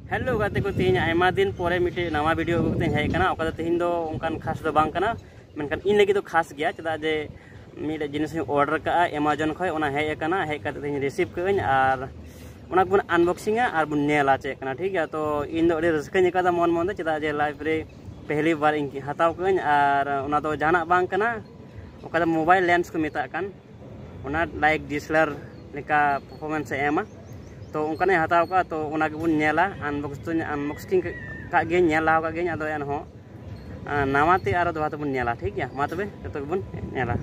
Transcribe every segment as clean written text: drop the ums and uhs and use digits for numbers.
Hello गाते को तीन आयमा दिन पोरे मिटे नवा वीडियो अगुते हेज कना ओका तीन दो उनकान खास दो बांग कना मेनकान इन लगी तो खास गया चदा जे मिटे जिनिस ऑर्डर का अमेजन खय ओना हेज कना हेज कते तीन रिसीव कइन आर ओना बुन अनबॉक्सिंग आर बुन नेला चे कना ठीक है। तो इन दो अडी रस्का निकादा मन मन चदा जे लाइफ रे पहली बार इन हताव कइन आर ओना दो जाना बांग कना ओका मोबाइल लेंस को मेता कान ओना लाइक डीएसएलआर लेका परफॉर्मेंस एमा तो उनकाने हताव का तो उना गेबुन नेला अनबॉक्सिंग का गे नेला का गे आदो एन हो नावाते आरो दोहा तबुन नेला ठीक है मा तबे जतो गेबुन नेला।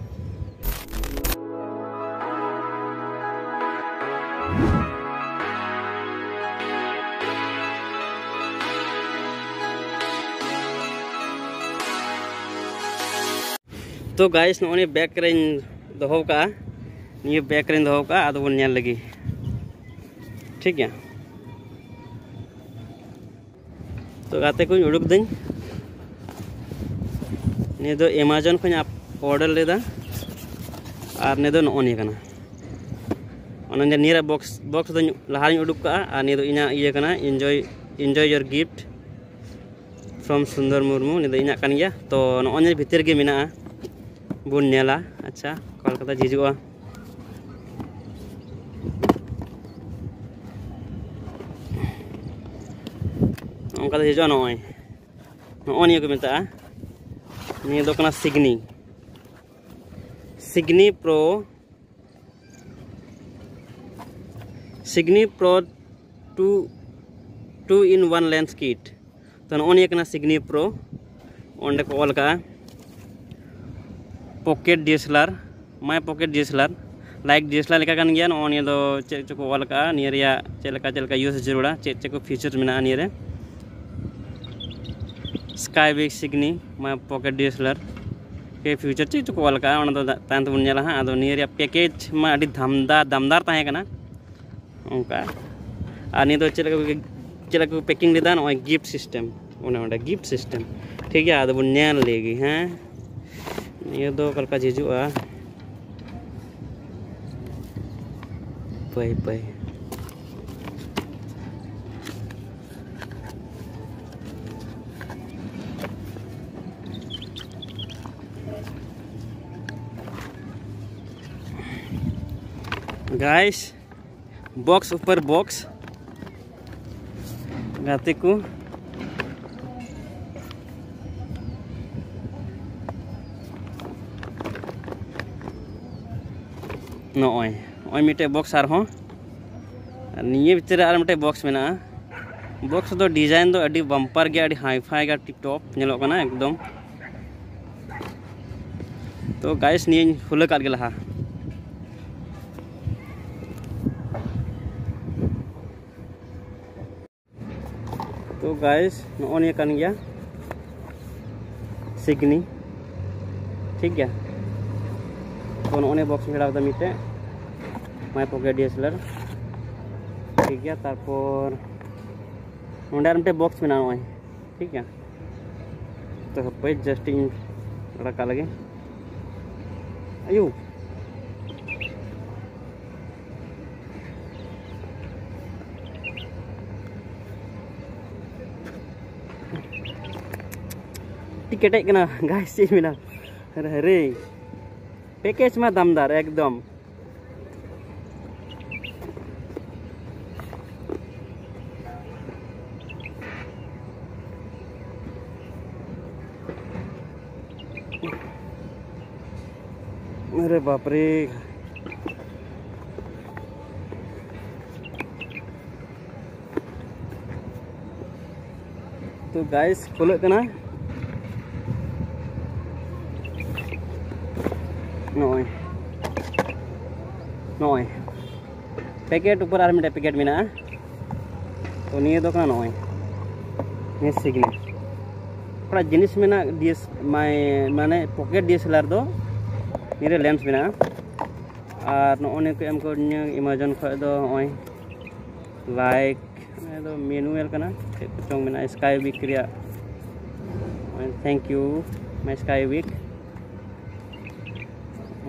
तो गाइस नोने बैक करें दोहो का निये बैक करें दोहो का आदो बुन नेल लगी ठीक है। तो गाते को उड़ुक दिन ने दो अमेजन को आप ऑर्डर लेदा और ने दो नोनी कना ओना निरा बॉक्स दो लहा उड़ुक का और ने दो इना इया कना एंजॉय योर गिफ्ट फ्रॉम सुंदर मुर्मू ने दो इना कान गया। तो नोनी भीतर गे मेना बुन नेला अच्छा कोलकाता जिजुआ उनका हिजुआ नोनी को मेता निया दो कना सिग्नी प्रो 2-in-1 लेंस किट। तो नोनी कना सिग्नी प्रो ओंडे को ऑल का pocket DSLR my pocket DSLR like DSLR लेका कान गया नोनी दो चे को ऑल का निया रिया चेलका यूज जरूरा चे को फीचर्स मेना निया रे स्काईविक सिग्नी माय पॉकेट डीएसएलआर के फ्यूचर चीज को वाल का तान तो बुन हाँ आदो निया पैकेज मा अडी दामदार ताहे कना उनका आ नि दो चेलका को पैकिंग लेदा न गिफ्ट सिस्टम ओने गिफ्ट सिस्टम ठीक है। आदो बुन नेल लेगी हैं निया दो कलका हिजुआ पई गाइस बॉक्स ऊपर बॉक्स गाते को नॉय मिटे बॉक्स आर हो निये भीतर आर मिटे बॉक्स मेना बॉक्स दो डिजाइन दो अडी बम्पर गया अडी हाईफाई गया टिप टॉप नेलो कना एकदम। तो गाइस निये खुले काट के लहा तो गाइस नोनी कान गया सिग्नी ठीक है। तो नोनी बॉक्स भेड़ा मिटे माय पॉकेट डीएसएलआर ठीक है। तारपर नोंडे मिटे बॉक्स मेना नोय ठीक है। तो हपे जस्ट इन रखा लगे आयु टिकेट कना गाइस ची मिना अरे पैकेज में दामदार एकदम अरे बाप रे। तो गाइस खुले कना नॉय पैकेट ऊपर आर मिटे पैकेट मेना तो निये दो कना नॉय ने सिग्नी थोड़ा जिनिस मेना डीएस माने पॉकेट डीएसएलआर दो निरे लेंस मेना और नोने को एम को अमेजन खय दो नॉय लाइक दो मैनुअल कना चोंग मेना स्काईविक रिया थैंक यू माय स्काईविक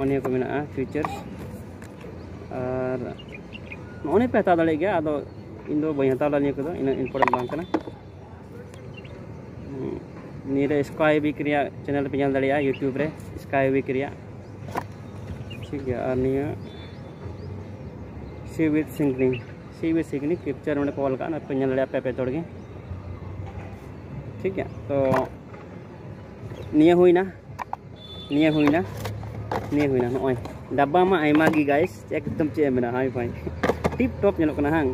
ओने को मेना फीचर्स और नोने पे हता दड़े गया आदो इन दो बई हताव निया को दो इन इम्पोर्टेंट बांग कना निरे स्काई वीक रिया चैनल पे ñal दड़िया यूट्यूब रे स्काई वीक रिया ठीक है और निया सी विथ सिंगलिंग पिक्चर में कॉल का ना पे ñal दड़िया पे तोड़ के ठीक है। तो निया हुईना नॉय डब्बा मा आयमा गी गाइस एकदम चे मेना hi fi tip top ñelok kana hang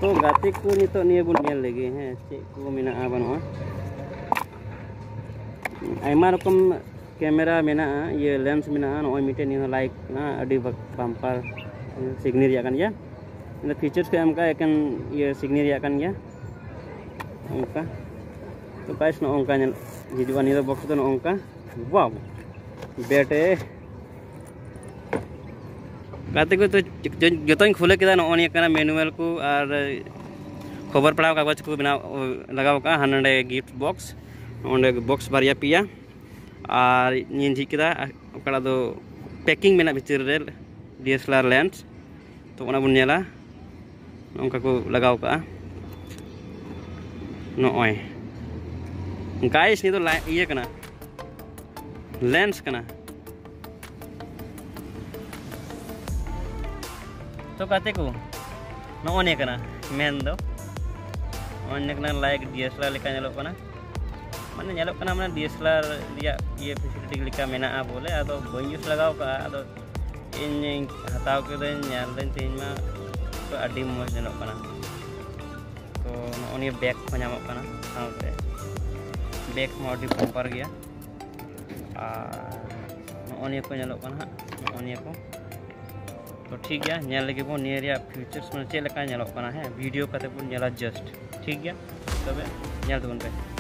तो गाते को नितो निया बुन ñel lagi हैं चे को मेना आ बनवा आयमा रकम कैमरा मेना ये लेंस मेना नॉय मिटे नि लाइक ना अडी बम्पर सिग्नल रिया kan ya इन फीचर्स के हमका एकन ये सिग्नल रिया kan ya उनका तो गाइस नो उनका हिजुआ नि बॉक्स तो उनका वाव बेटे गाते को तो जो खुले के ना मैनुअल को और खबर पड़ा कागज को बना लगाव का हाने गिफ्ट बॉक्स ओंडे बॉक्स बारिया पिया और इन झिकदा ओकड़ा दो पैकिंग मेना भितर रे DSLR लेंस तो ओना बुन नेला ओंका को लगाव का नॉय गाइस नि तो ये कना लेंस कना तो कहते को नॉने कना मेन दो ओने कना लाइक DSLR लेका ñelok कना माने ñelok कना माने DSLR रिया ये फैसिलिटी लेका मेना बोले आदो बई यूज लगाव का आदो इन हताव के दिन ñal दिन तीन मा तो अडी मज ñelok कना तो नॉने बैग को ñamok कना साउते बैग मोडी बम्पर गया और को ñelok कना नॉने को तो ठीक है ñel लगे बो नियर या फीचर्स में चे लका ñelok कना है वीडियो कते बो ñela जस्ट ठीक है तबे ñel तबन पे